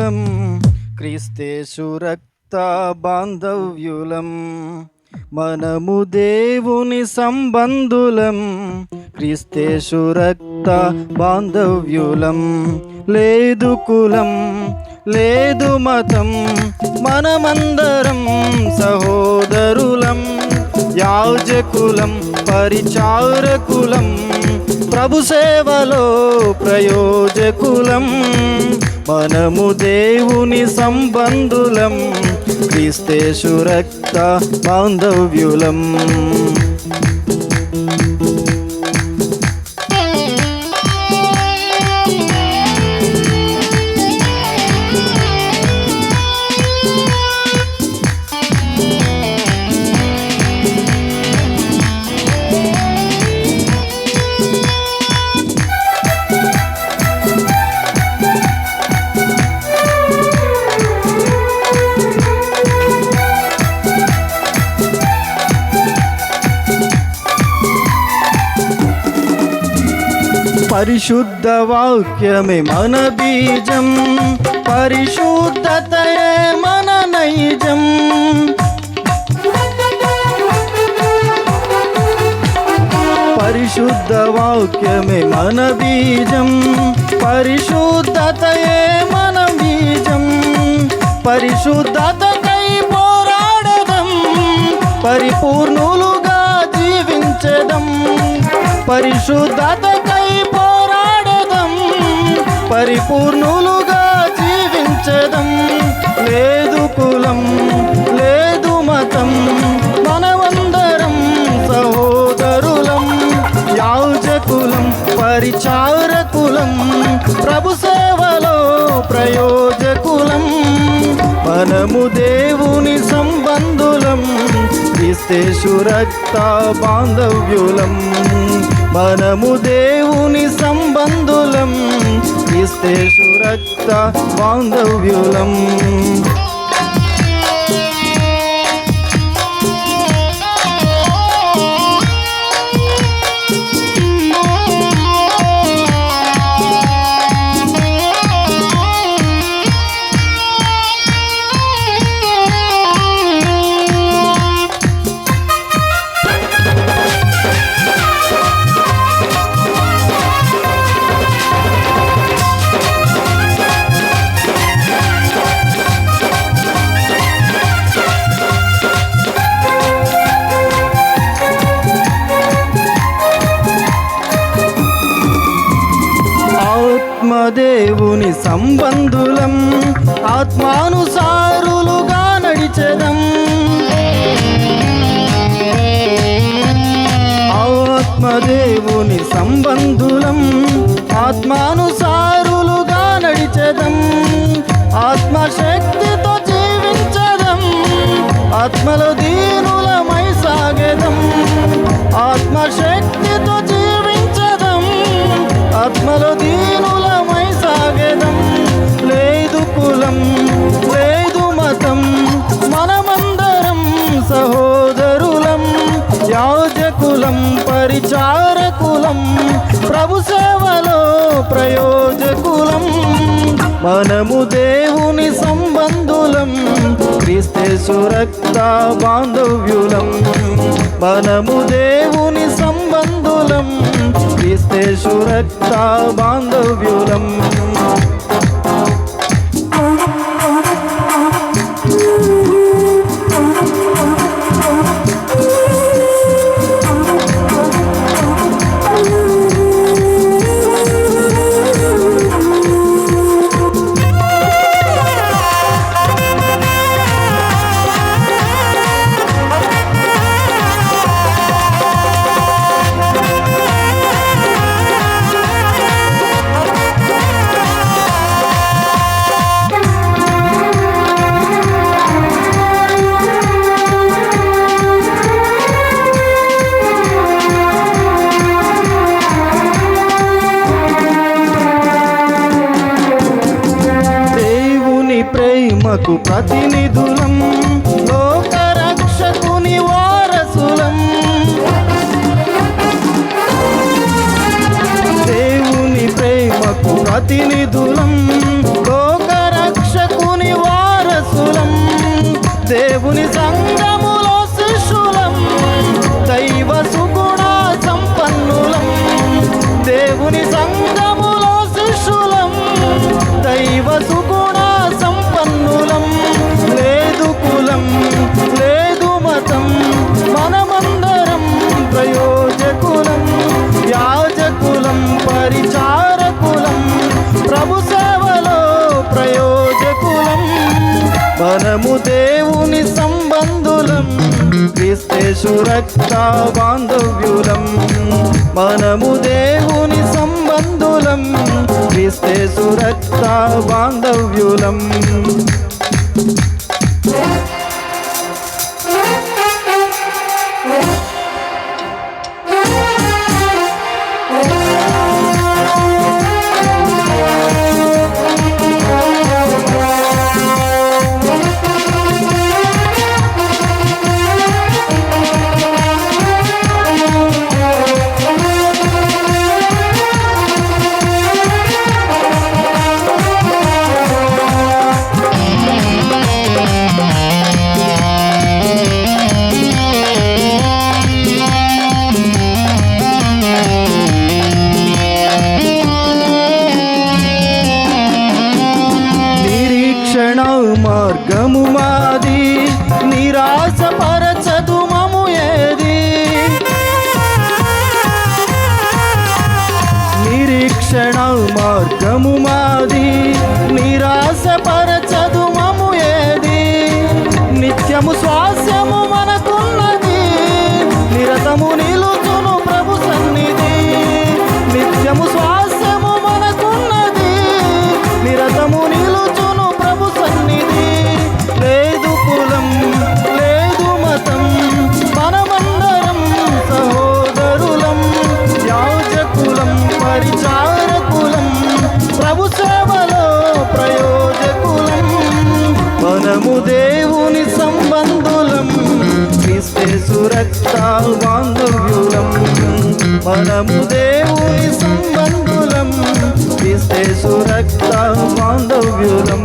సంబంధులం క్రీస్తేసు రక్త బాంధవ్యులం. మనము దేవుని సంబంధులం క్రీస్తేసు రక్త బాంధవ్యులం. లేదు కులం లేదు మతం, మనమందరం సహోదరులం. యాజకులం పరిచారకులం, ప్రభు సేవలో ప్రయోజకులం. మనము దేవుని సంబంధులం క్రీస్తేసు రక్త బాంధవ్యులం. పరిశుద్ధ వాక్యమే మన బీజం, పరిశుద్ధతయే మన నైజం. పరిశుద్ధ వాక్యమే మన బీజం, పరిశుద్ధతయే మన బీజం. పరిశుద్ధతకై పోరాడదం, పరిపూర్ణులుగా జీవించదం. పరిశుద్ధతకై పోరాడదం, పరిపూర్ణులుగా జీవించదం. లేదు కులం లేదు మతం, మనమందరం సహోదరులం. యాజకులం పరిచారకులం, ప్రభు సేవలో ప్రయోజకులం. మనము దేవుని సంబంధులం క్రీస్తేసు రక్త బాంధవ్యులం. మనము దేవుని సంబంధులం క్రీస్తేసు రక్త బాంధవ్యులం. ఆత్మదేవుని సంబంధులం, ఆత్మానుసారులుగా నడిచెదం. ఆత్మదేవుని సంబంధులం, ఆత్మానుసారులుగా నడిచెదం. ఆత్మశక్తితో జీవించదం, ఆత్మలో దీనులమై సాగెదం. ఆత్మశక్తితో జీవించదం, ఆత్మలో దీనులమై సాగెదం. లేదు కులం లేదు మతం, మనమందరం సహోదరులం. యాజకులం పరిచారకులం, ప్రభు సేవలో ప్రయోజకులం. మనము దేవుని సంబంధులం క్రీస్తేసు రక్త బాంధవ్యులం. మనము దేవుని సంబంధులం క్రీస్తేసు రక్త బాంధవ్యులం. ప్రేమకు ప్రతినిధులం, లోక రక్షకుని వారసులం. దేవుని ప్రేమకు ప్రతినిధులం, లోక రక్షకుని మనము దేవుని సంబంధులం, క్రీస్తేసు రక్త బాంధవ్యులం. మనము దేవుని సంబంధులం, క్రీస్తేసు రక్త బాంధవ్యులం. మార్గము మాది, నిరాశపరచదు మము ఏది. నిరీక్షణ మార్గము మాది, నిరాశపరచదు మము ఏది. నిత్యము స్వాస్యము మనకున్నది, నిరతము నిలుచును ప్రభు సన్నిధి. నిత్యము స్వాస్యము మనకున్నది, నిరతము నిలుచును ప్రభు సన్నిధి. లేదు కులం లేదు మతం, మనమందరం సహోదరులం. యాజకులం పరిచారకులం, ప్రభు సేవలో ప్రయోజకులం. మనము దేవుని సంబంధులం, క్రీస్తేసు రక్త బాంధవ్యులం. మనము దేవుని సంబంధులం, క్రీస్తేసు రక్త బాంధవ్యులం.